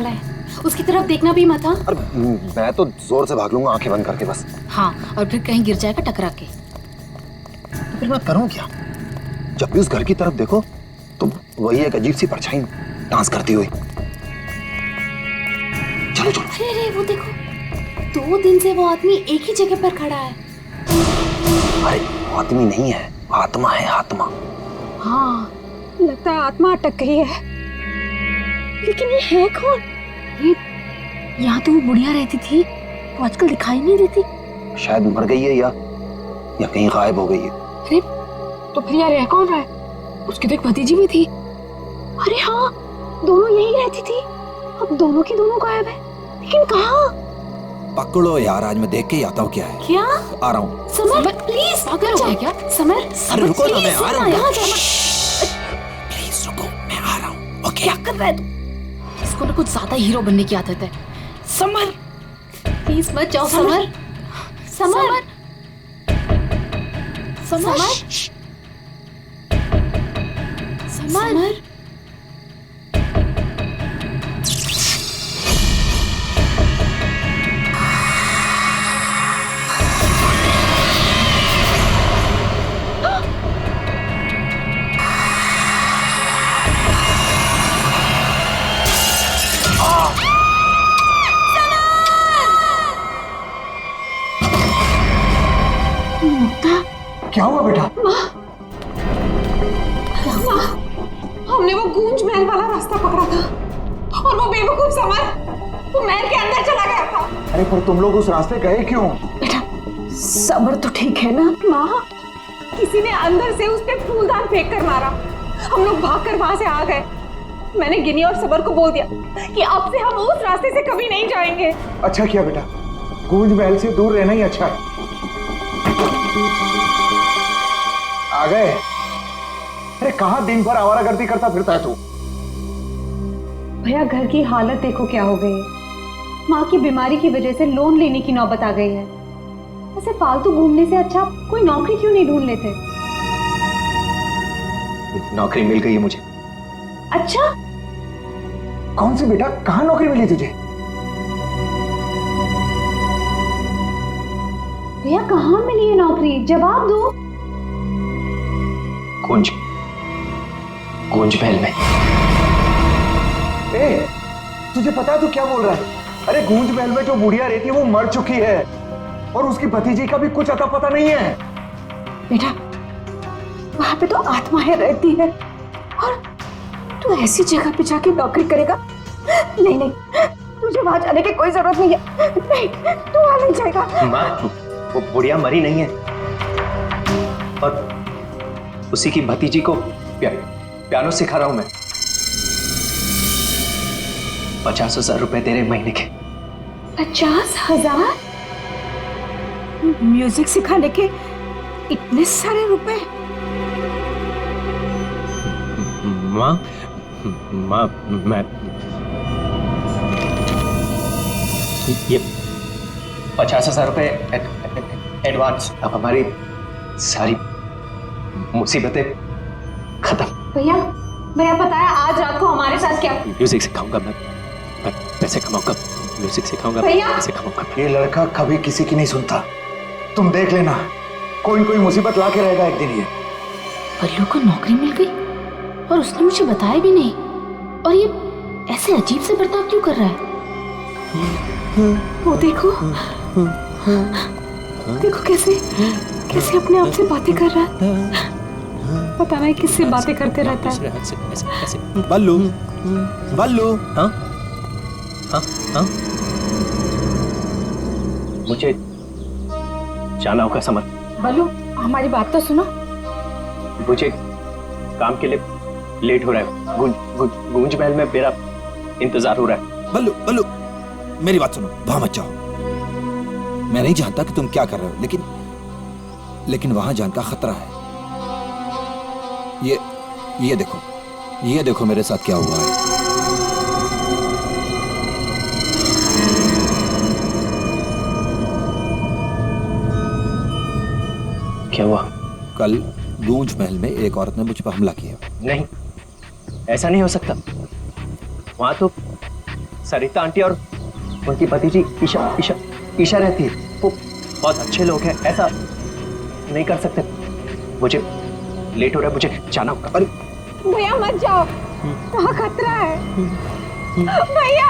वाला है, उसकी तरफ देखना भी मत। हाँ अरे मैं तो जोर से भाग लूंगा आंखें बंद करके बस। हाँ, और फिर कहीं गिर जाएगा टकरा के। तो फिर मैं करूं क्या? जब भी उस घर की तरफ देखो तो वही एक अजीब सी परछाई डांस करती हुई। चलो चलो। अरे अरे वो देखो, 2 दिन से वो आदमी एक ही जगह पर खड़ा है। अरे आदमी नहीं है, आत्मा है, आत्मा। हाँ, लगता है आत्मा अटक गई है। लेकिन ये है कौन? ये यहाँ तो वो बुढ़िया रहती थी, वो आजकल दिखाई नहीं देती। शायद मर गई है या कहीं गायब हो गई है। अरे तो फिर यार रह कौन रहा है? उसकी तो एक भतीजी भी थी। अरे हाँ, दोनों यही रहती थी। अब दोनों की दोनों गायब है, लेकिन कहाँ? पकड़ो यार, आज मैं देख के ही आता हूँ क्या है। क्या? आ रहा हूँ। समर प्लीज पागल हो गया क्या? समर अरे रुको ना, मैं आ रहा हूँ। यहाँ जाना। प्लीज रुको, मैं आ रहा हूँ। ओके। क्या कर रहा है तू? इसको ना कुछ ज्यादा हीरो बनने की आदत है। समर प्लीज मत जाओ। Summer summer summer summer. क्या हुआ बेटा? हमने वो गूंज महल वाला रास्ता पकड़ा था और वो बेवकूफ समर वो महल के अंदर चला गया था। अरे पर तुम लोग उस रास्ते गए क्यों? बेटा समर तो ठीक है ना? माँ, किसी ने अंदर से उस पे फूलदान फेंक कर मारा। हम लोग भागकर वहां से आ गए। मैंने गिनी और सबर को बोल दिया कि अब से हम उस रास्ते से कभी नहीं जाएंगे। अच्छा किया बेटा, गूंज महल से दूर रहना ही अच्छा है। आ गए? अरे कहाँ दिन भर आवारागर्दी करता फिरता है तू? भैया घर की हालत देखो क्या हो गई है। माँ की बीमारी की वजह से लोन लेने की नौबत आ गई है। ऐसे फालतू घूमने से अच्छा कोई नौकरी क्यों नहीं ढूंढ लेते? नौकरी मिल गई है मुझे। अच्छा? कौन सी बेटा, कहाँ नौकरी मिली तुझे? भैया कहाँ मिली है नौकरी? जवाब दो। गूंज महल में। ए, तुझे पता है तू क्या बोल रहा है? अरे गूंज महल में जो बुढ़िया रहती है वो मर चुकी है और उसकी भतीजी का भी कुछ अता पता नहीं है। बेटा वहां पे तो आत्माएं रहती है और तू ऐसी जगह पे जाके नौकरी करेगा? नहीं नहीं, तुझे वहां जाने की कोई जरूरत नहीं है। नहीं, तू वहां नहीं जाएगा। माँ, वो बुढ़िया मरी नहीं है और उसी की भतीजी को पियानो सिखा रहा हूं मैं। 50,000 रुपए दे रहे महीने के। 50,000? म्यूजिक सिखाने के इतने सारे रुपए? माँ मैं ये 50,000 रुपए एडवांस। अब हमारी सारी मुसीबतें खत्म। भैया पता है आज रात को हमारे साथ क्या? म्यूजिक सिखाऊंगा मैं पैसे कमाऊंगा। म्यूजिक सिखाऊंगा, पैसे कमाऊंगा। ये लड़का कभी किसी की नहीं सुनता, तुम देख लेना कोई कोई मुसीबत ला के रहेगा एक दिन ये। बल्लू को नौकरी मिल गई और उसने मुझे बताया भी नहीं, और ये ऐसे अजीब से बर्ताव क्यों कर रहा है? वो देखो देखो कैसे कैसे अपने आप से बातें कर रहा है। पता नहीं किससे बातें करते रहता है। बल्लू बल्लू। हाँ हाँ हाँ, मुझे जाना होगा समर। बल्लू हमारी बात तो सुनो। मुझे काम के लिए लेट हो रहा है। गूंज महल में मेरा इंतजार हो रहा है। बल्लू बल्लू मेरी बात सुनो, वहां मत जाओ। मैं नहीं जानता कि तुम क्या कर रहे हो, लेकिन वहां जाने का खतरा है। ये देखो मेरे साथ क्या हुआ है। क्या हुआ? कल गूंज महल में एक औरत ने मुझ पर हमला किया। नहीं, ऐसा नहीं हो सकता। वहां तो सरिता आंटी और उनकी भतीजी ईशा रहती है। वो बहुत अच्छे लोग हैं, ऐसा नहीं कर सकते। मुझे लेट हो रहा है, मुझे जाना होगा। अरे भैया मत जाओ, वहाँ खतरा है भैया।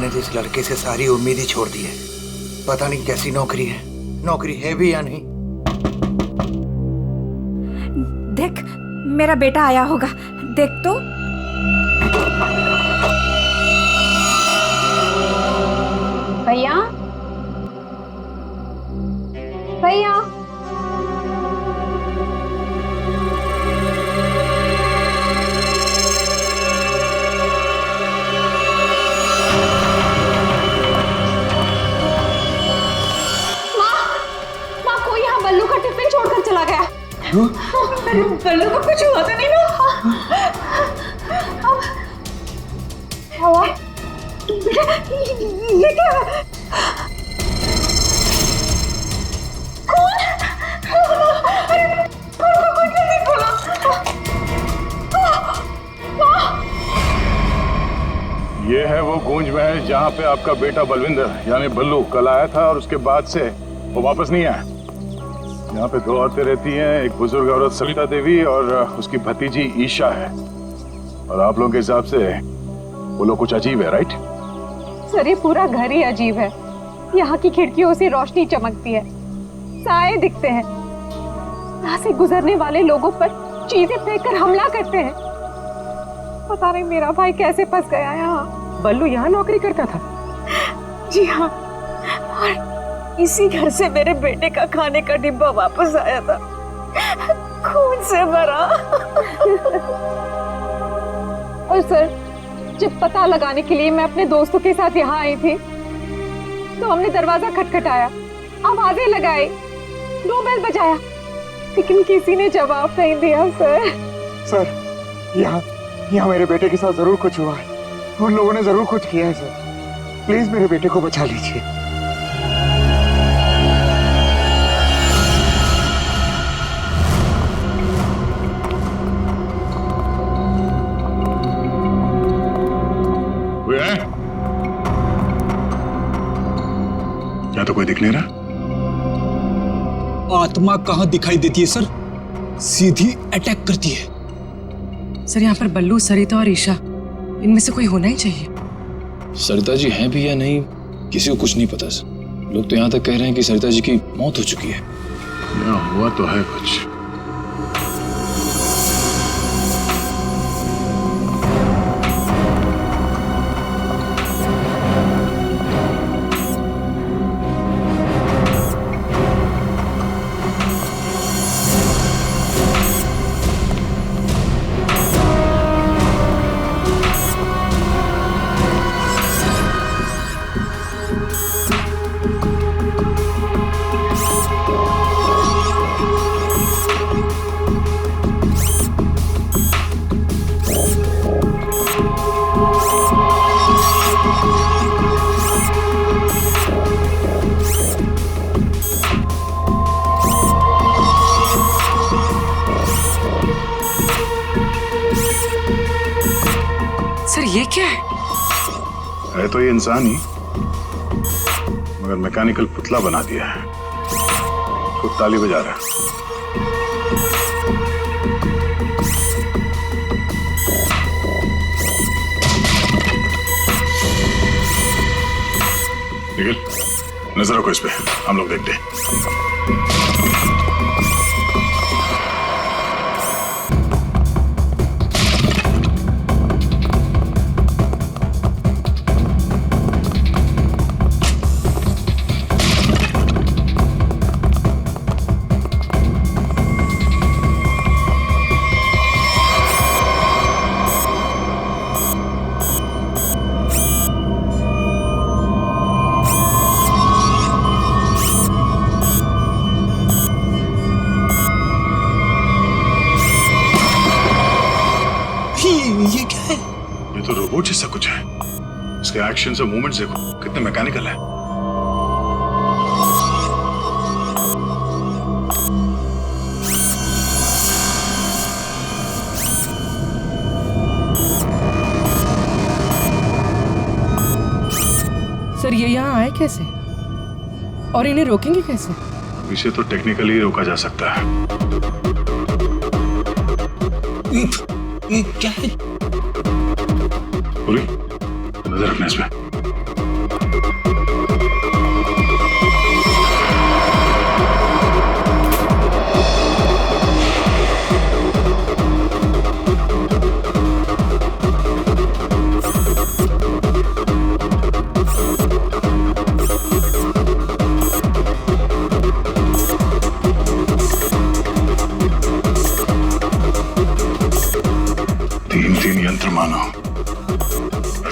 इस लड़के से सारी उम्मीद ही छोड़ दी है। पता नहीं कैसी नौकरी है भी या नहीं। देख, मेरा बेटा आया होगा, देख तो। भैया भैया चला गया। बल्लू को कुछ हुआ तो नहीं ना? ये क्या है? कौन? अरे कौन कैसे खोला? ये है वो गूंज महल जहाँ पे आपका बेटा बलविंदर यानी बल्लू कल आया था और उसके बाद से वो वापस नहीं आया। यहाँ पे 2 औरतें रहती हैं, एक बुजुर्ग औरत सरिता देवी और उसकी भतीजी ईशा है। और आप लोगों के हिसाब से वो लोग कुछ अजीब है, राइट? सर, ये पूरा घर ही अजीब है। यहाँ की खिड़कियों से रोशनी चमकती है, साए दिखते हैं, यहाँ से गुजरने वाले लोगों पर चीजें फेंककर हमला करते हैं। पता नहीं मेरा भाई कैसे फंस गया यहाँ। बल्लू यहाँ नौकरी करता था? जी हाँ, और इसी घर से मेरे बेटे का खाने का डिब्बा वापस आया था, खून से भरा। और सर, जब पता लगाने के लिए मैं अपने दोस्तों के साथ यहाँ आई थी तो हमने दरवाजा खटखटाया, आवाजें लगाई, डोरबेल बजाया, लेकिन किसी ने जवाब नहीं दिया। सर, यहाँ मेरे बेटे के साथ जरूर कुछ हुआ है। उन लोगों ने जरूर कुछ किया है सर। प्लीज मेरे बेटे को बचा लीजिए। क्या तो कोई दिख नहीं रहा? आत्मा कहाँ दिखाई देती है सर, सीधी अटैक करती है। सर, यहाँ पर बल्लू, सरिता और ईशा, इनमें से कोई होना ही चाहिए। सरिता जी हैं भी या नहीं, किसी को कुछ नहीं पता सर। लोग तो यहाँ तक कह रहे हैं कि सरिता जी की मौत हो चुकी है। यहाँ हुआ तो है कुछ। सर, ये क्या है तो ये इंसान ही, मगर मैकेनिकल पुतला बना दिया है। खुद ताली बजा रहा है। निखिल, नजर रखो इस पे, हम लोग देखते हैं। ये क्या है? ये तो रोबोट जैसा कुछ है। इसके एक्शंस और मूवमेंट्स देखो कितने मैकेनिकल है। सर ये यहाँ आए कैसे और इन्हें रोकेंगे कैसे? इसे तो टेक्निकली रोका जा सकता है। ये क्या है? पूरी नजर रखना इसमें। तीन यंत्र मानो,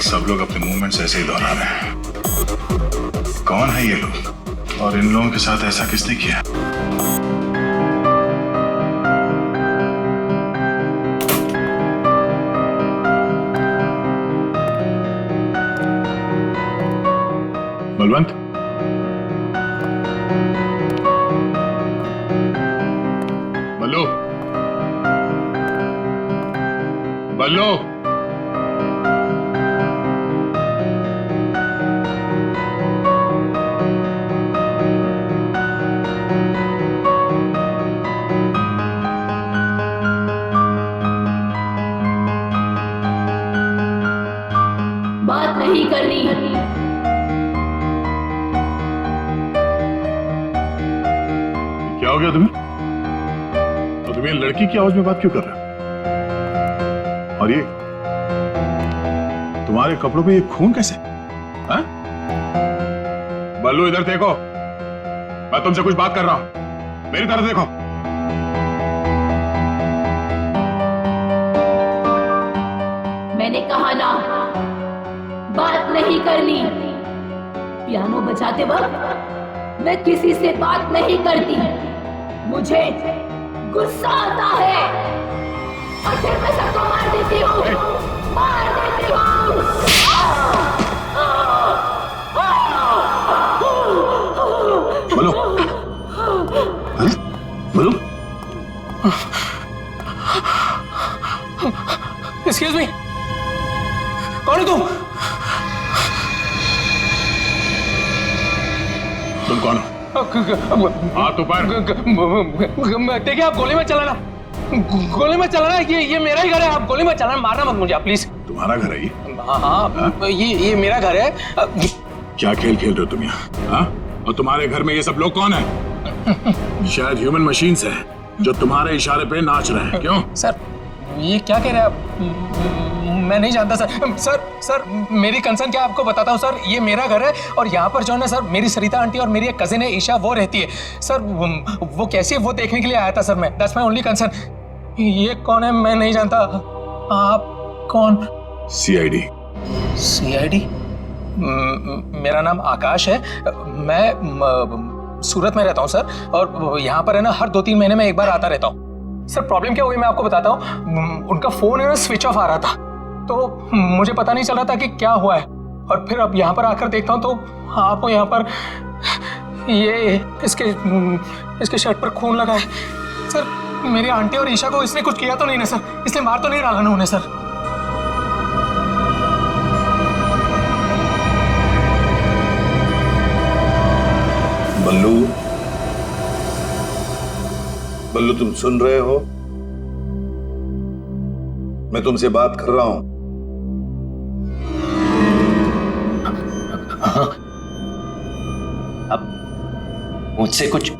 सब लोग अपने मूवमेंट्स ऐसे ही दोहरा रहे हैं। कौन है ये लोग और इन लोगों के साथ ऐसा किसने किया? बलवंत, बल्लू, बल्लू, बात नहीं करनी। क्या हो गया तुम्हें? और तुम ये लड़की की आवाज में बात क्यों कर रहे हो? और ये तुम्हारे कपड़ों पे ये खून कैसे? हाँ? बल्लू इधर देखो, मैं तुमसे कुछ बात कर रहा हूं, मेरी तरफ देखो। मैंने कहा ना, बात नहीं करनी। पियानो बजाते वक्त मैं किसी से बात नहीं करती। मुझे गुस्सा आता है और फिर मैं सबको मार देती हूँ, मार देती हूँ। बोलो, अरे बोलो। एक्सक्यूज मी, कौन है तुम? तुम कौन हो? हाथ ऊपर। देखिए आप गोली मत चलाना, गोली मत चलाना। ये मेरा ही घर है, आप गोली मत चलाना, मारना मत मुझे आप प्लीज। तुम्हारा घर है ये? हाँ, ये मेरा घर है। क्या खेल खेल रहे हो तुम यहाँ? हाँ? और तुम्हारे घर में ये सब लोग कौन है? शायद ह्यूमन मशीन्स है जो तुम्हारे इशारे पे नाच रहे हैं। क्यों? सर ये क्या कह रहे हैं आप? मैं नहीं जानता सर मेरी कंसर्न क्या आपको बताता हूँ सर। ये मेरा घर है और यहाँ पर जो है ना सर, मेरी सरिता आंटी और मेरी एक कजिन है ईशा, वो रहती है सर। वो कैसी है वो देखने के लिए आया था सर मैं। That's my only concern. ये कौन है मैं नहीं जानता। आप कौन? सीआईडी। सीआईडी? मेरा नाम आकाश है। मैं सूरत में रहता हूँ सर, और यहाँ पर है ना हर 2-3 महीने में एक बार आता रहता हूँ। सर प्रॉब्लम क्या हुई मैं आपको बताता हूँ। उनका फोन है ना स्विच ऑफ आ रहा था, तो मुझे पता नहीं चल रहा था कि क्या हुआ है। और फिर अब यहाँ पर आकर देखता हूँ तो आपको यहाँ पर ये इसके शर्ट पर खून लगा है सर। मेरी आंटी और ईशा को इसने कुछ किया तो नहीं ना सर? इसलिए मार तो नहीं डाला ना उन्हें सर? बल्लू, तुम सुन रहे हो? मैं तुमसे बात कर रहा हूं। अब मुझसे कुछ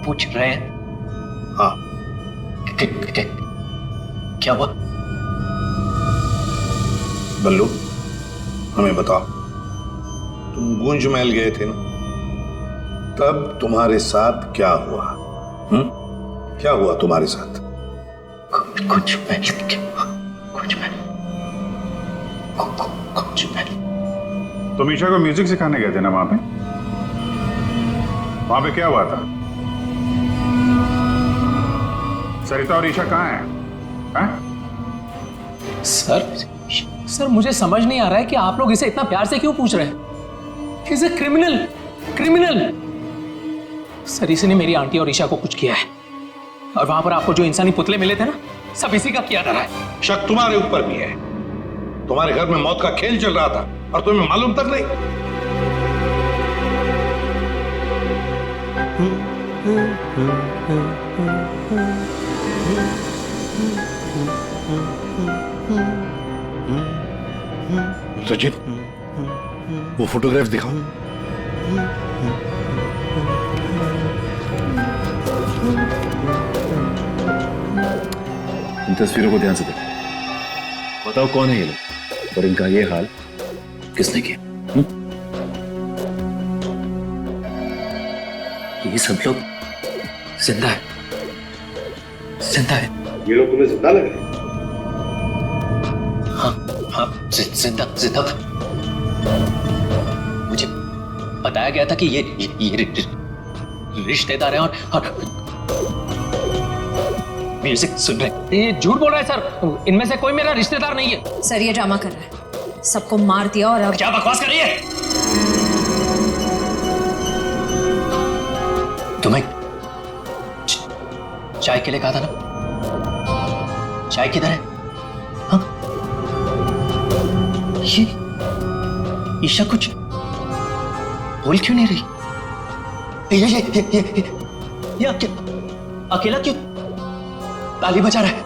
पूछ रहे हैं? हाँ। क्या हुआ? बल्लू, हमें बताओ, तुम गूंज महल गए थे ना, तब तुम्हारे साथ क्या हुआ? क्या हुआ तुम्हारे साथ? कुछ तुम ईशा को म्यूजिक सिखाने गए थे ना वहां पे क्या हुआ था? सरिता और ईशा कहाँ हैं? सर मुझे समझ नहीं आ रहा है कि आप लोग इसे इतना प्यार से क्यों पूछ रहे हैं। Is a criminal. सर इसने मेरी आंटी और ईशा को कुछ किया है, और वहां पर आपको जो इंसानी पुतले मिले थे ना, सब इसी का किया था है। शक तुम्हारे ऊपर भी है। तुम्हारे घर में मौत का खेल चल रहा था और तुम्हें मालूम तक नहीं। सचिन, वो फोटोग्राफ दिखाओ। इन तस्वीरों को ध्यान से देखो, बताओ कौन है ये लोग और इनका ये हाल किसने किया? ये सब लोग जिंदा है। ये लोग तुम्हें जिंदा लग रहे हैं? हाँ जिंदा था। मुझे बताया गया था कि ये रिश्तेदार हैं और म्यूजिक सुन रहे। ये झूठ बोल रहा है सर, इनमें से कोई मेरा रिश्तेदार नहीं है। सर ये ड्रामा कर रहा है, सबको मार दिया और अब क्या बकवास कर रही है? तुम्हें चाय के लिए कहा था ना, चाय किधर है? हाँ? ये ईशा कुछ बोल क्यों नहीं रही? ये अकेला क्यों ताली बजा रहा है?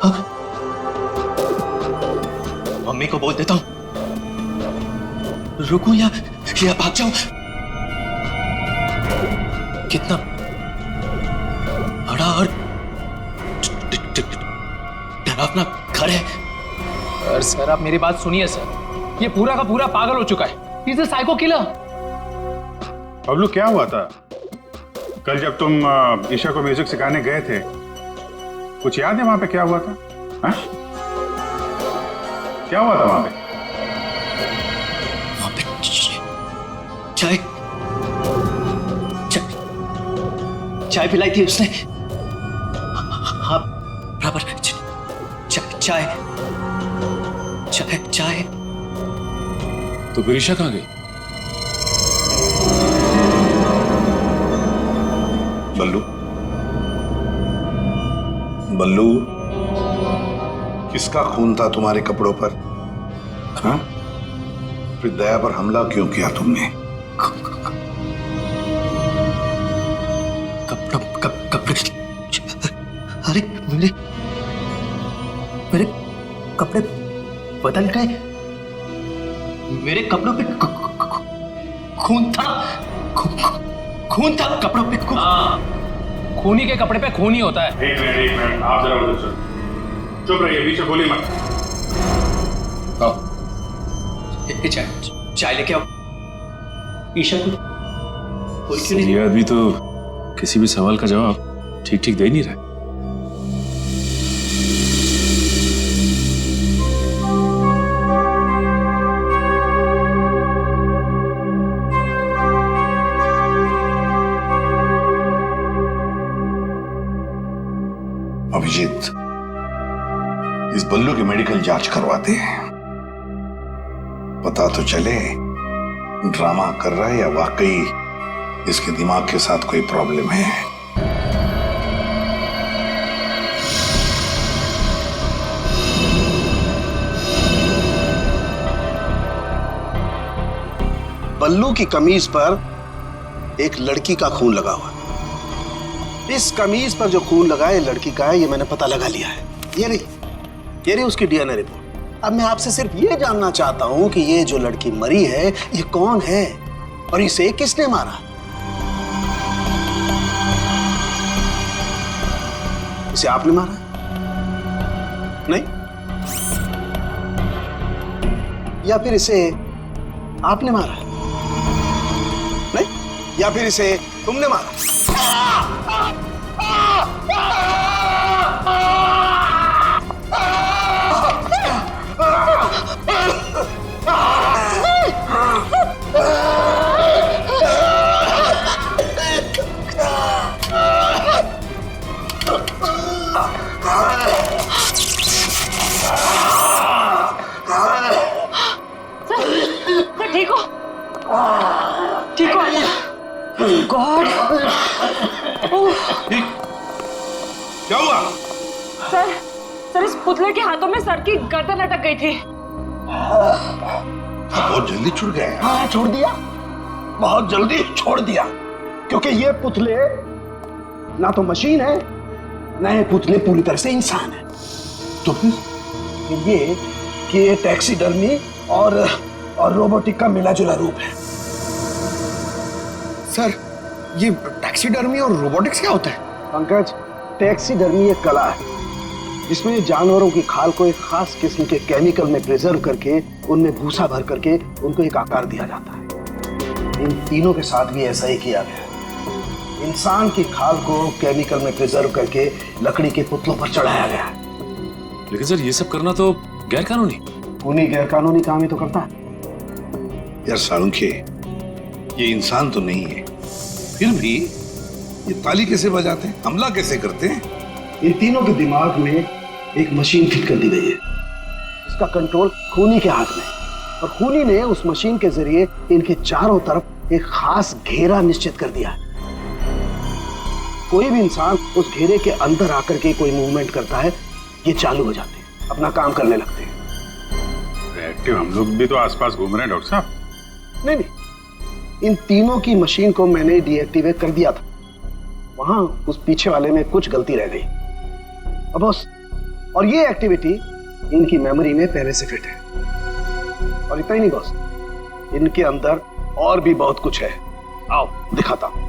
हाँ? मम्मी को बोल देता हूं, रुकूं या भाग जाऊं? कितना बड़ा और डरावना घर है। सर आप मेरी बात सुनिए सर, ये पूरा का पूरा पागल हो चुका है। Is a psycho killer. Bablu क्या हुआ था कल जब तुम ईशा को म्यूजिक सिखाने गए थे? कुछ याद है वहां पे क्या हुआ था? हा? क्या हुआ था वहां पे? चाय पिलाई थी उसने। हाँ बराबर। चाय। तो फिर ईशा कहाँ गई? बल्लू, किसका खून था तुम्हारे कपड़ों पर? हाँ? फिर दया पर हमला क्यों किया तुमने? कपड़े अरे मेरे कपड़े बदल गए। मेरे कपड़ों पे खून था। खून था कपड़ों पे। खूनी के कपड़े पे खून ही होता है। एक मिनट आप जरा उधर चलो। चुप रहिए, पीछे बोली मत। चाय लेके आओ। ईशा को ये आदमी तो किसी भी सवाल का जवाब ठीक दे नहीं रहा। अभिजीत, इस बल्लू की मेडिकल जांच करवाते हैं, पता तो चले ड्रामा कर रहा है या वाकई इसके दिमाग के साथ कोई प्रॉब्लम है। बल्लू की कमीज पर एक लड़की का खून लगा हुआ। इस कमीज पर जो खून लगा है लड़की का है, ये मैंने पता लगा लिया है। ये रही उसकी डीएनए रिपोर्ट। अब मैं आपसे सिर्फ ये जानना चाहता हूं कि ये जो लड़की मरी है ये कौन है और इसे किसने मारा? इसे आपने मारा? नहीं? या फिर इसे आपने मारा? नहीं? या फिर इसे तुमने मारा? पुतले के हाथों में सर की गर्दन अटक गई थी। बहुत जल्दी छुड़ गए। हाँ, छोड़ दिया, बहुत जल्दी छोड़ दिया, क्योंकि ये पुतले ना तो मशीन है, ना ये पुतले पूरी तरह से इंसान है। तो फिर ये कि ये टैक्सीडर्मी और रोबोटिक का मिला जुला रूप है। सर, ये टैक्सीडर्मी और रोबोटिक्स क्या होता है? पंकज, टैक्सीडर्मी एक कला है जिसमें जानवरों की खाल को एक खास किस्म के केमिकल में प्रिजर्व करके उनमें भूसा भर करके उनको एक आकार दिया जाता है। इन तीनों के साथ भी ऐसा ही किया गया है। इंसान की खाल को केमिकल में प्रिजर्व करके लकड़ी के पुतलों पर चढ़ाया गया है। लेकिन सर ये सब करना तो गैर कानूनी। उन्हीं गैर कानूनी काम ही तो करता है। यार सालुंखे, ये इंसान तो नहीं है, फिर भी ये ताली कैसे बजाते हैं, हमला कैसे करते हैं? इन तीनों के दिमाग में एक मशीन फिट कर दी गई है। इसका कंट्रोल खूनी के हाथ में, और खूनी ने उस मशीन के जरिए इनके चारों तरफ एक खास घेरा निश्चित कर दिया। कोई भी इंसान उस घेरे के अंदर आकर के कोई मूवमेंट करता है, ये चालू हो जाते हैं, अपना काम करने लगते हैं। एक्टिव हम लोग भी तो आसपास घूम रहे हैं डॉक्टर साहब। नहीं, इन तीनों की मशीन को मैंने डीएक्टिवेट कर दिया था। वहां उस पीछे वाले में कुछ गलती रह गई। अब बॉस, और ये एक्टिविटी इनकी मेमोरी में पहले से फिट है। और इतना ही नहीं बॉस, इनके अंदर और भी बहुत कुछ है। आओ दिखाता हूं।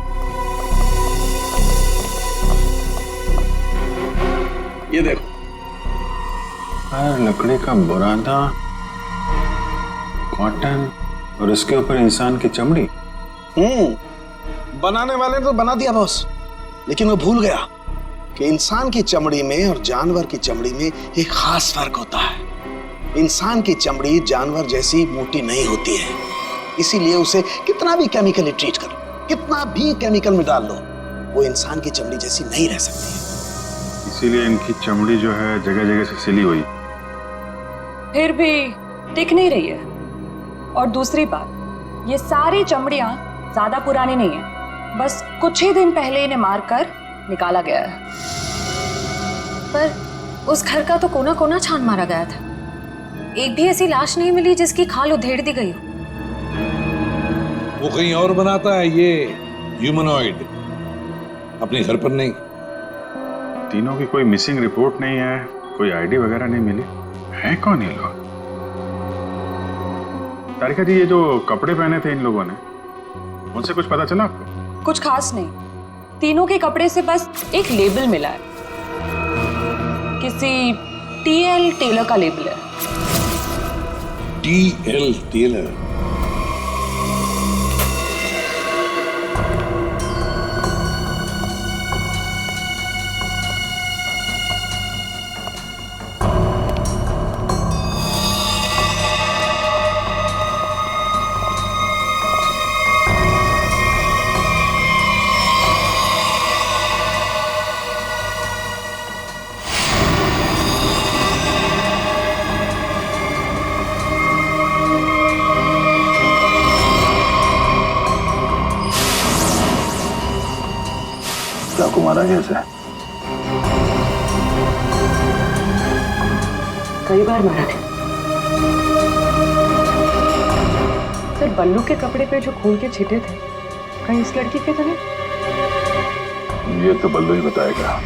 ये देखो, लकड़ी का बुरादा, कॉटन और इसके ऊपर इंसान की चमड़ी। बनाने वाले ने तो बना दिया बॉस, लेकिन वो भूल गया कि इंसान की चमड़ी में और जानवर की चमड़ी में एक खास फर्क होता है। इंसान की चमड़ी जानवर जैसी मोटी नहीं होती है, इसीलिए उसे कितना भी केमिकली ट्रीट करो, कितना भी केमिकल में डाल लो, वो इंसान की चमड़ी जैसी नहीं रह सकती है। इसीलिए इनकी चमड़ी जो है जगह जगह से सिली हुई। फिर भी टिक नहीं रही है। और दूसरी बात, ये सारी चमड़ियां ज्यादा पुरानी नहीं है, बस कुछ ही दिन पहले इन्हें मारकर निकाला गया है। पर उस घर का तो कोना कोना छान मारा गया था, एक भी ऐसी लाश नहीं मिली जिसकी खाल उधेड़ दी गई हो। वो कहीं और बनाता है ये ह्यूमनॉइड, अपने घर पर नहीं। तीनों की कोई मिसिंग रिपोर्ट नहीं है, कोई आईडी वगैरह नहीं मिली। है कौन ये लोग? तारिका जी, ये जो कपड़े पहने थे इन लोगों ने, उनसे कुछ पता चला आपको? कुछ खास नहीं, तीनों के कपड़े से बस एक लेबल मिला है, किसी टीएल टेलर का लेबल है। TL Taylor? को मारा गया था? कई बार मारा गया। सर, बल्लू के कपड़े पे जो खून के छींटे थे, कहीं इस लड़की के तो नहीं? ये तो बल्लू ही बताएगा।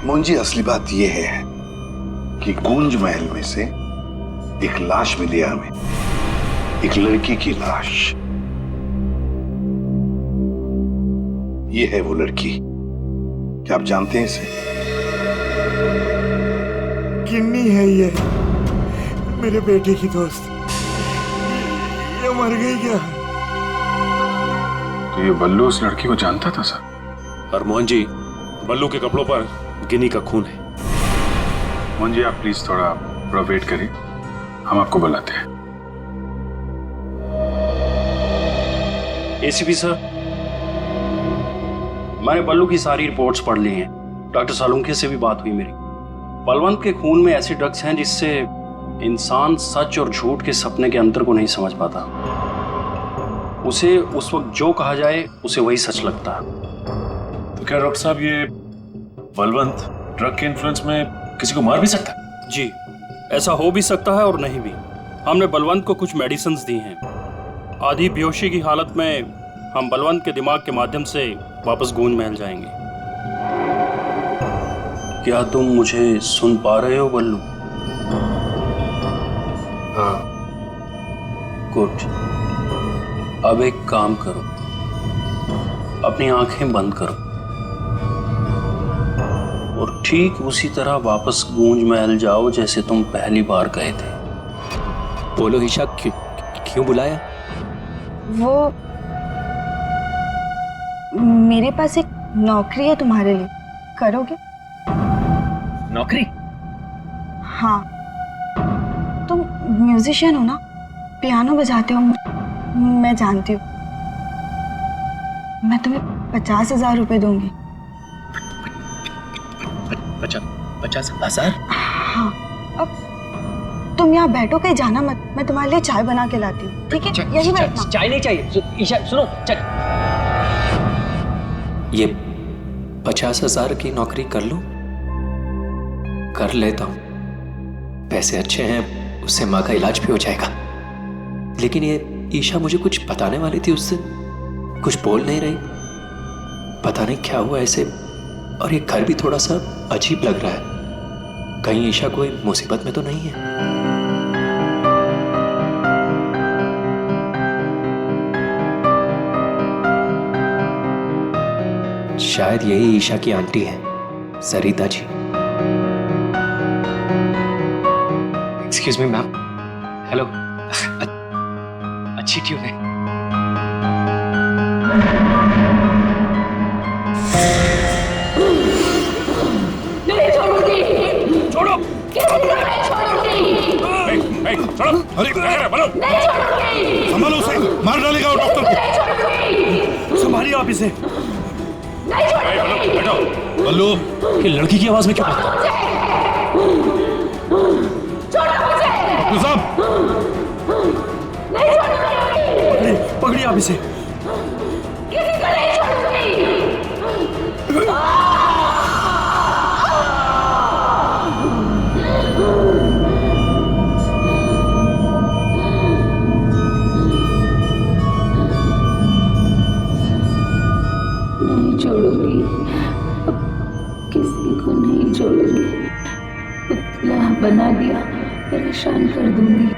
मुंजी, असली बात यह है कि गूंज महल में से एक लाश मिली हमें, एक लड़की की लाश। ये है वो लड़की। क्या आप जानते हैं इसे? किन्नी है ये, मेरे बेटे की दोस्त। ये मर गई क्या? तो ये बल्लू उस लड़की को जानता था सर? और मोहन जी, बल्लू के कपड़ों पर गिनी का खून है। मोहन जी, आप प्लीज थोड़ा वेट करिए, हम आपको बुलाते हैं। एसीपी सर, मैंने बल्लू की सारी रिपोर्ट्स पढ़ ली हैं। डॉक्टर सालुंखे से भी बात हुई मेरी। बलवंत के खून में ऐसे ड्रग्स हैं जिससे इंसान सच और झूठ के सपने के अंतर को नहीं समझ पाता। उसे उस वक्त जो कहा जाए उसे वही सच लगता है। तो क्या डॉक्टर साहब, ये बलवंत ड्रग के इन्फ्लुएंस में किसी को मार भी सकता है? जी, ऐसा हो भी सकता है और नहीं भी। हमने बलवंत को कुछ मेडिसिन्स दी हैं। आधी बेहोशी की हालत में हम बलवंत के दिमाग के माध्यम से वापस गूंज महल जाएंगे। क्या तुम मुझे सुन पा रहे हो बल्लू? हाँ। गुड। अब एक काम करो, अपनी आंखें बंद करो और ठीक उसी तरह वापस गूंज महल जाओ जैसे तुम पहली बार गए थे। बोलो ईशा, क्यों बुलाया? वो मेरे पास एक नौकरी है तुम्हारे लिए, करोगे? नौकरी? हाँ, तुम म्यूजिशियन हो ना, पियानो बजाते हो, मैं जानती हूँ। मैं तुम्हें 50,000 रुपए दूंगी। 50,000? हाँ, अब तुम यहाँ बैठो, कहीं जाना मत, मैं तुम्हारे लिए चाय बना के लाती हूँ, ठीक है? यही बैठना। चाय नहीं चाहिए ईशा, सुनो। ये 50,000 की नौकरी कर लूं? कर लेता हूं, पैसे अच्छे हैं, उससे माँ का इलाज भी हो जाएगा। लेकिन ये ईशा मुझे कुछ बताने वाली थी, उससे कुछ बोल नहीं रही। पता नहीं क्या हुआ ऐसे, और ये घर भी थोड़ा सा अजीब लग रहा है। कहीं ईशा कोई मुसीबत में तो नहीं है? शायद यही ईशा की आंटी है, Sarita ji. Excuse me ma'am. Hello. अच्छी ट्यून है। नहीं छोड़ूंगी। छोड़ो। नहीं छोड़ूंगी। छोड़ो। अरे बोलो। नहीं छोड़ूंगी। संभालो उसे, मार डालेगा वो डॉक्टर को। संभालिए आप इसे। नहीं छोड़ूंगी। बैठो। बल्लू, ये लड़की की आवाज में क्यों? डॉक्टर साहब, नहीं छोड़ूंगी। पकड़िए आप इसे। किसी को नहीं छोड़ूंगी। नहीं छोड़ूंगी, किसी को नहीं छोड़ूंगी। पुतला बना दिया, परेशान कर दूंगी।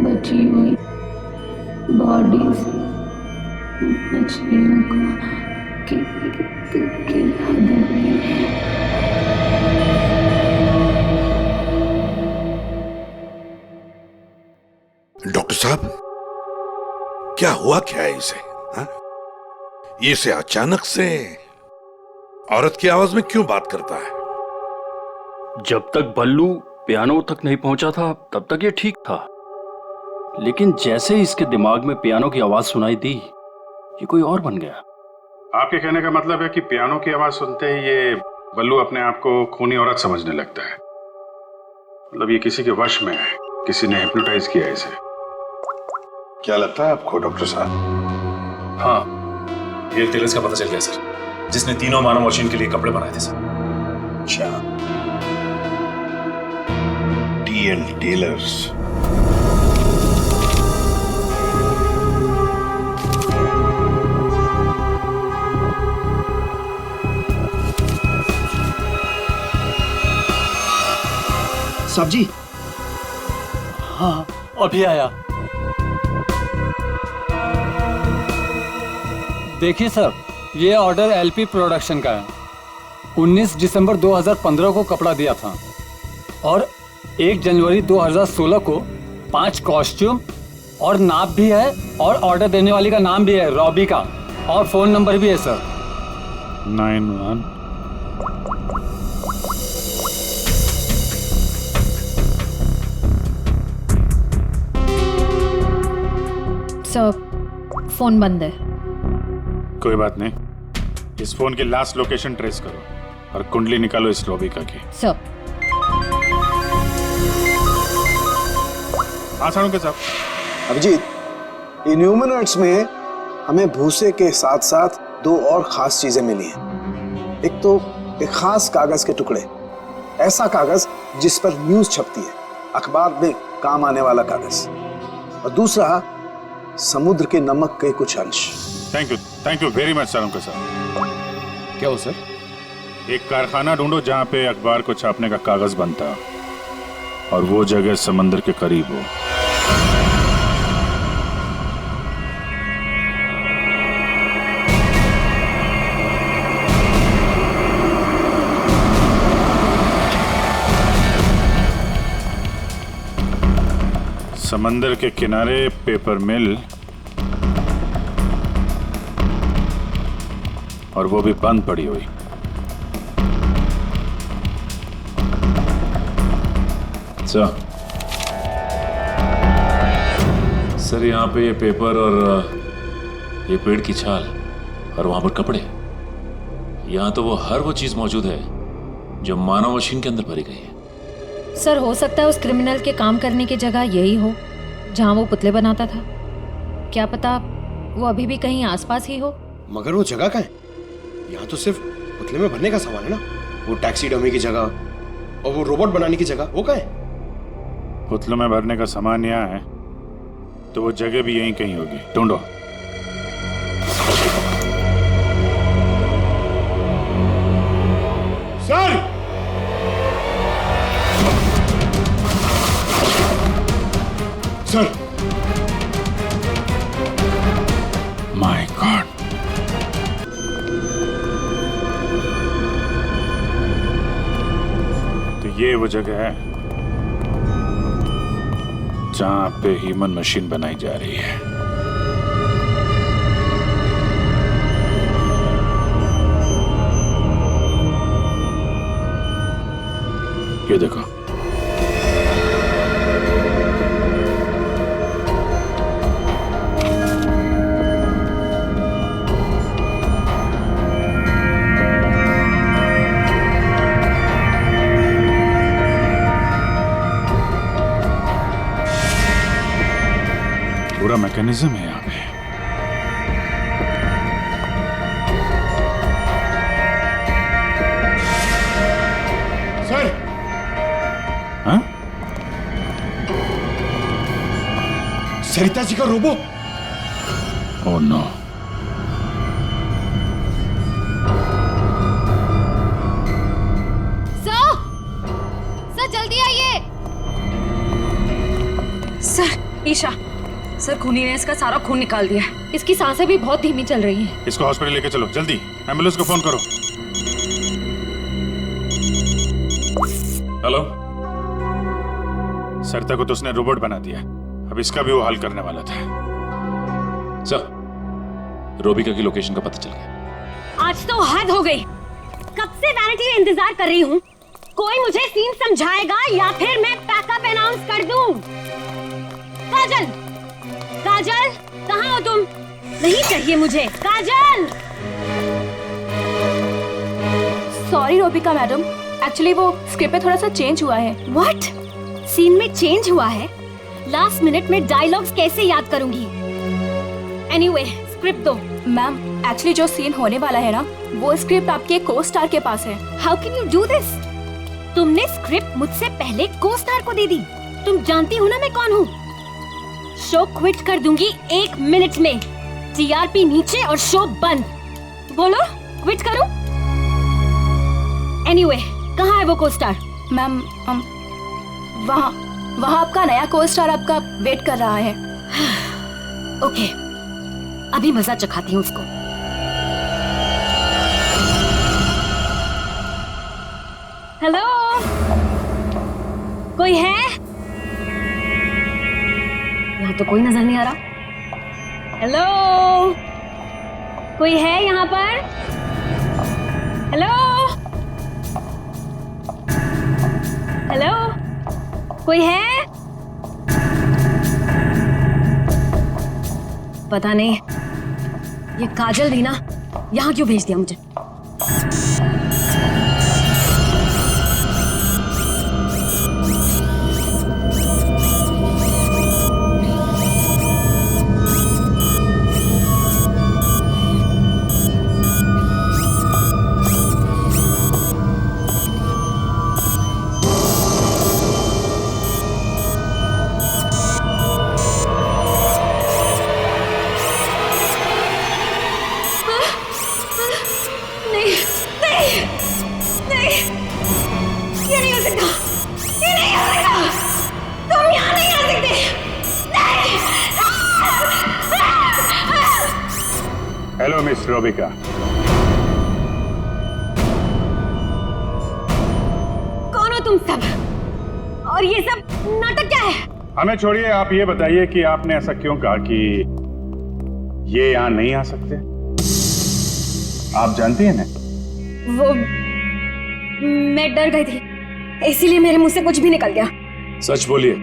बची हुई बॉडी से मछलियों को खिला दूंगी। डॉक्टर साहब, क्या हुआ क्या है इसे? हाँ? ये से अचानक से औरत की आवाज में क्यों बात करता है? जब तक बल्लू पियानो तक नहीं पहुंचा था तब तक ये ठीक था, लेकिन जैसे ही इसके दिमाग में पियानो की आवाज सुनाई दी, ये कोई और बन गया। आपके कहने का मतलब है कि पियानो की आवाज सुनते ही ये बल्लू अपने आप को खूनी औरत समझने लगता है। मतलब ये किसी के वश में है, किसी ने हिप्नोटाइज किया है इसे। क्या लगता है आपको डॉक्टर साहब? हाँ, हेयर टेलर्स का पता चल गया सर, जिसने तीनों मानव मशीन के लिए कपड़े बनाए थे सर। अच्छा, टी.एल. टेलर्स। साहब जी। हाँ, अभी आया। देखिए सर, ये ऑर्डर एलपी प्रोडक्शन का है। 19 दिसंबर 2015 को कपड़ा दिया था और 1 जनवरी 2016 को 5 कॉस्ट्यूम और नाप भी है, और ऑर्डर देने वाली का नाम भी है, रॉबी का, और फोन नंबर भी है सर। 91। सर, फोन बंद है। कोई बात नहीं, इस फोन की लास्ट लोकेशन ट्रेस करो और कुंडली निकालो इस रॉबिका की। सर। हाँ साड़ू साहब। अभिजीत, इन ह्यूमनॉइड्स में हमें भूसे के साथ साथ 2 और खास चीजें मिली हैं। एक तो एक खास कागज के टुकड़े ऐसा कागज जिस पर न्यूज छपती है, अखबार में काम आने वाला कागज। और दूसरा समुद्र के नमक के कुछ अंश। थैंक यू वेरी मच सलोंके साहब। क्या हो सर? एक कारखाना ढूंढो जहां पे अखबार को छापने का कागज बनता और वो जगह समंदर के करीब हो। समंदर के किनारे पेपर मिल, और वो भी बंद पड़ी हुई। सर यहाँ पे ये पेपर और ये पेड़ की छाल और वहां पर कपड़े, यहाँ तो वो हर वो चीज मौजूद है जो मानव मशीन के अंदर भरी गई है। सर हो सकता है उस क्रिमिनल के काम करने की जगह यही हो जहाँ वो पुतले बनाता था। क्या पता वो अभी भी कहीं आसपास ही हो। मगर वो जगह कहाँ है? यहाँ तो सिर्फ पुतले में भरने का सामान है ना। वो टैक्सी डमी की जगह और वो रोबोट बनाने की जगह वो कहाँ है? पुतलों में भरने का सामान यहाँ है तो वो जगह भी यहीं कहीं होगी। ढूंढो। सर! सर! माय गॉड, तो ये वो जगह है जहां पे ह्यूमन मशीन बनाई जा रही है। ये देखो, पूरा मैकेनिज्म है यहाँ पे। सर! हाँ? सरिता जी का रोबो। Oh no. सर जल्दी आइए। सर ईशा, सर खूनी ने इसका सारा खून निकाल दिया है। इसकी सांसें भी बहुत धीमी चल रही हैं। इसको हॉस्पिटल लेके चलो जल्दी। एम्बुलेंस को फोन करो। हेलो, सरिता को तो उसने रोबोट बना दिया, अब इसका भी वो हल करने वाला था। सर, रोबिका की लोकेशन का पता चल गया। आज तो हद हो गई। कब से वैनिटी का इंतजार कर रही हूँ। कोई मुझे सीन समझाएगा या फिर मैं पैकअप अनाउंस कर दूं। काजल, काजल कहाँ हो तुम? नहीं चाहिए मुझे काजल। सॉरी रोबिका मैडम, एक्चुअली वो स्क्रिप्ट में थोड़ा सा चेंज हुआ है। व्हाट? सीन में चेंज हुआ है? लास्ट मिनट में डायलॉग्स कैसे याद करूंगी? एनीवे, स्क्रिप्ट दो। मैम, एक्चुअली जो सीन होने वाला है ना, वो स्क्रिप्ट आपके को स्टार के पास है। How can you do this? तुमने स्क्रिप्ट मुझसे पहले को स्टार को दे दी। तुम जानती हो ना मैं कौन हूँ। शो क्विट कर दूंगी 1 मिनट में। टीआरपी नीचे और शो बंद। बोलो क्विट करूं? एनीवे, कहाँ है वो को स्टार? मैम, वहाँ आपका नया को स्टार आपका वेट कर रहा है। ओके, अभी मजा चखाती हूँ उसको। हेलो, कोई है? यहाँ तो कोई नजर नहीं आ रहा। हेलो, कोई है यहाँ पर? हेलो, हेलो, कोई है? पता नहीं ये काजल भी ना यहाँ क्यों भेज दिया मुझे। हो सकता, ये नहीं हो सकता। तुम यहाँ नहीं आ सकते। Hello miss Robika. कौन हो तुम सब? और ये सब नाटक क्या है? हमें छोड़िए, आप ये बताइए कि आपने ऐसा क्यों कहा कि ये यहाँ नहीं आ सकते? आप जानती हैं ना? वो मैं डर गई थी, इसीलिए मेरे मुंह से कुछ भी निकल गया। सच बोलिए,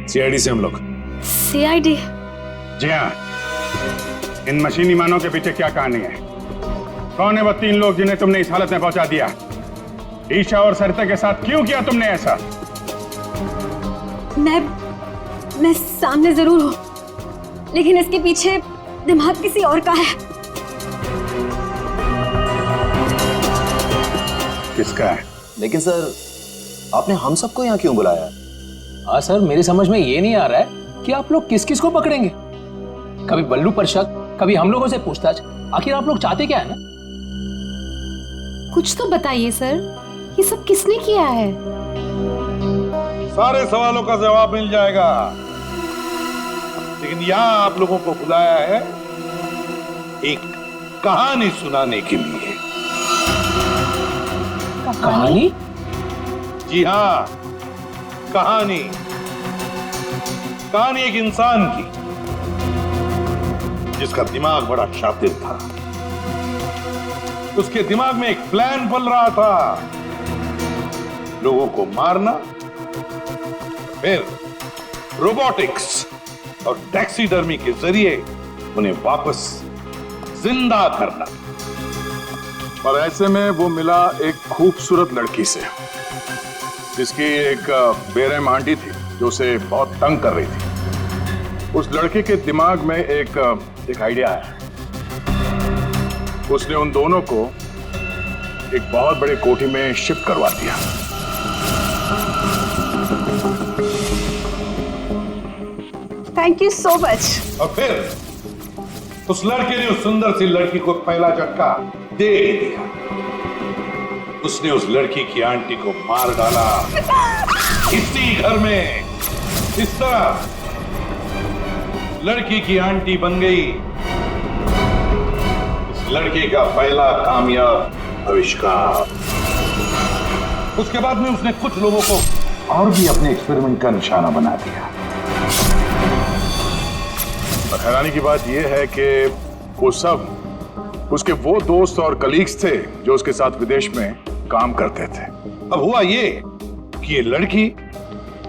सीआईडी से हम लोग। सीआईडी? जी हाँ। इन मशीनी मानव के पीछे क्या कहानी है? कौन है वो 3 लोग जिन्हें तुमने इस हालत में पहुंचा दिया? ईशा और सरिता के साथ क्यों किया तुमने ऐसा? मैं सामने जरूर हूं, लेकिन इसके पीछे दिमाग किसी और का है। किसका है? लेकिन सर, आपने हम सबको यहाँ क्यों बुलाया? हाँ सर, मेरी समझ में ये नहीं आ रहा है कि आप लोग किस किस को पकड़ेंगे। कभी बल्लू पर शक, कभी हम लोगों से पूछताछ। आखिर आप लोग चाहते क्या है ना? कुछ तो बताइए सर, ये सब किसने किया है? सारे सवालों का जवाब मिल जाएगा, लेकिन यहां आप लोगों को बुलाया है एक कहानी सुनाने के लिए। कहानी? जी हाँ, कहानी। कहानी एक इंसान की जिसका दिमाग बड़ा शातिर था। उसके दिमाग में एक प्लान पल रहा था, लोगों को मारना, फिर रोबोटिक्स और टैक्सीडर्मी के जरिए उन्हें वापस जिंदा करना। और ऐसे में वो मिला एक खूबसूरत लड़की से, जिसकी एक बेरहम आंटी थी जो उसे बहुत तंग कर रही थी। उस लड़के के दिमाग में एक आइडिया आया। उसने उन दोनों को एक बहुत बड़े कोठी में शिफ्ट करवा दिया। Thank you so much. और फिर उस लड़के ने उस सुंदर सी लड़की को पहला झटका दे ही दिया। उसने उस लड़की की आंटी को मार डाला इसी घर में। इस तरह लड़की की आंटी बन गई इस लड़के का पहला कामयाब आविष्कार। उसके बाद में उसने कुछ लोगों को और भी अपने एक्सपेरिमेंट का निशाना बना दिया। और हैरानी की बात यह है कि वो सब उसके वो दोस्त और कलीग्स थे जो उसके साथ विदेश में काम करते थे। अब हुआ ये कि ये लड़की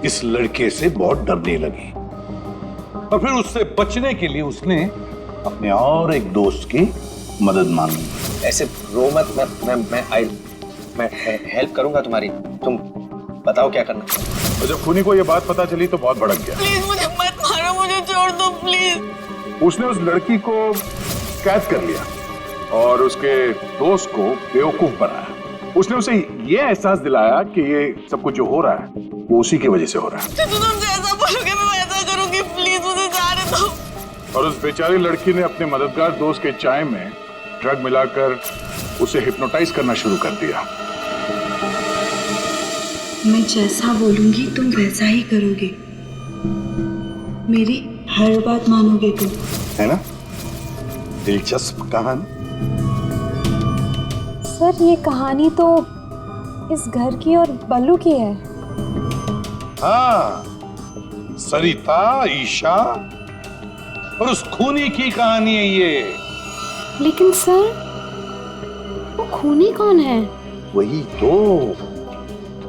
इस लड़के से बहुत डरने लगी और फिर उससे बचने के लिए उसने अपने और एक दोस्त की मदद मांगी। ऐसे रो मत, मैं हेल्प करूंगा तुम्हारी। तुम बताओ क्या करना। और जब खूनी को ये बात पता चली तो बहुत भड़क गया। प्लीज मुझे मत मारो, मुझे छोड़ दो प्लीज। उसने उस लड़की को कैद कर लिया और उसके दोस्त को बेवकूफ बनाया। उसने उसे ये एहसास दिलाया कि ये सब कुछ जो हो रहा है वो उसी की वजह से हो रहा है। तुम जैसा बोलोगे मैं वैसा करूंगी, प्लीज मुझे जाने दो। और उस बेचारी लड़की ने अपने मददगार दोस्त के चाय में ड्रग मिलाकर उसे हिप्नोटाइज करना शुरू कर दिया। मैं जैसा बोलूंगी तुम वैसा ही करोगे, मेरी हर बात मानोगे तुम, है ना? दिलचस्प कहानी। सर ये कहानी तो इस घर की और बल्लू की है। हाँ, सरिता, ईशा और उस खूनी की कहानी है ये। लेकिन सर, वो खूनी कौन है? वही तो,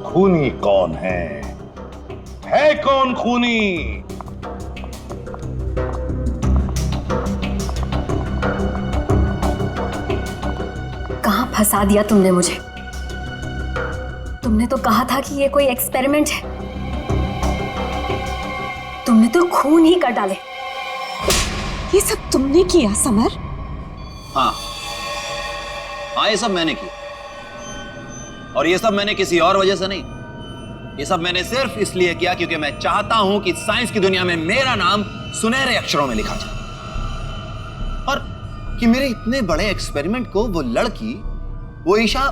खूनी कौन है कौन खूनी? कहां फंसा दिया तुमने मुझे? तुमने तो कहा था कि ये कोई एक्सपेरिमेंट है। तुमने तो खून ही कर डाले। ये सब तुमने किया समर? हाँ, ये सब मैंने किया। और ये सब मैंने किसी और वजह से नहीं, ये सब मैंने सिर्फ इसलिए किया क्योंकि मैं चाहता हूं कि साइंस की दुनिया में मेरा नाम सुनहरे अक्षरों में लिखा जाए और कि मेरे इतने बड़े एक्सपेरिमेंट को वो लड़की, वो ईशा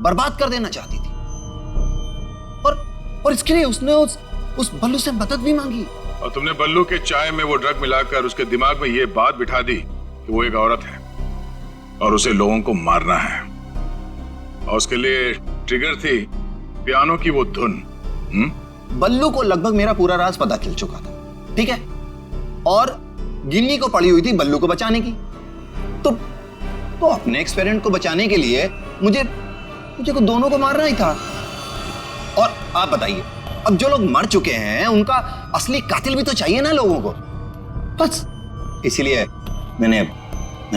बर्बाद कर देना चाहती थी। और और इसके लिए उसने उस बल्लू से मदद भी मांगी। और तुमने बल्लू के चाय में वो ड्रग मिलाकर उसके दिमाग में ये बात बिठा दी कि वो एक औरत है और उसे लोगों को मारना है, और उसके लिए ट्रिगर थी पियानो की वो धुन। बल्लू को लगभग मेरा पूरा राज पता चल चुका था, ठीक है, और गिन्नी को पड़ी हुई थी बल्लू को बचाने की। तो अपने एक्सपेरिमेंट को बचाने के लिए मुझे को दोनों को मारना ही था। और आप बताइए, अब जो लोग मर चुके हैं उनका असली कातिल भी तो चाहिए ना लोगों को। बस इसीलिए मैंने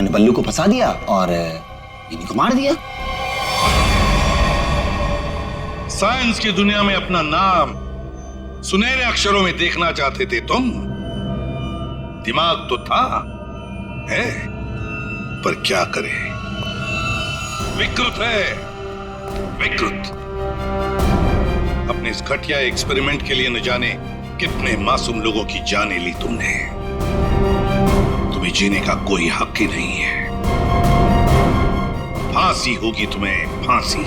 बल्लू को फंसा दिया और गिन्नी को मार दिया। साइंस की दुनिया में अपना नाम सुनहरे अक्षरों में देखना चाहते थे तुम। दिमाग तो था, है, पर क्या करें, विकृत है, विकृत। अपने इस घटिया एक्सपेरिमेंट के लिए न जाने कितने मासूम लोगों की जानें ली तुमने। तुम्हें जीने का कोई हक ही नहीं है। फांसी होगी तुम्हें, फांसी।